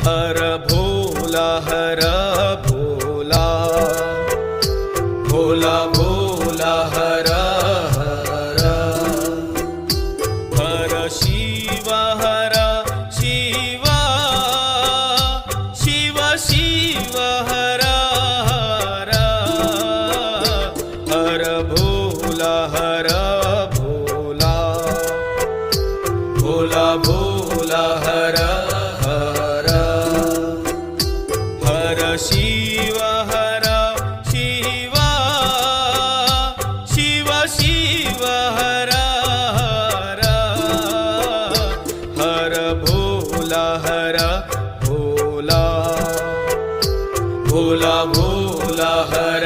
Har Bhola Har Bhola, Bhola Bhola Har Har, Har Shiv Har Shiv, Shiv Shiv Har Har, Har Bhola Har Bhola, Bhola Bhola Har Har, Har Shiv Har Shiv, Shiv Shiv Har Har, Har Bhola Har Bhola, Bhola Bhola Har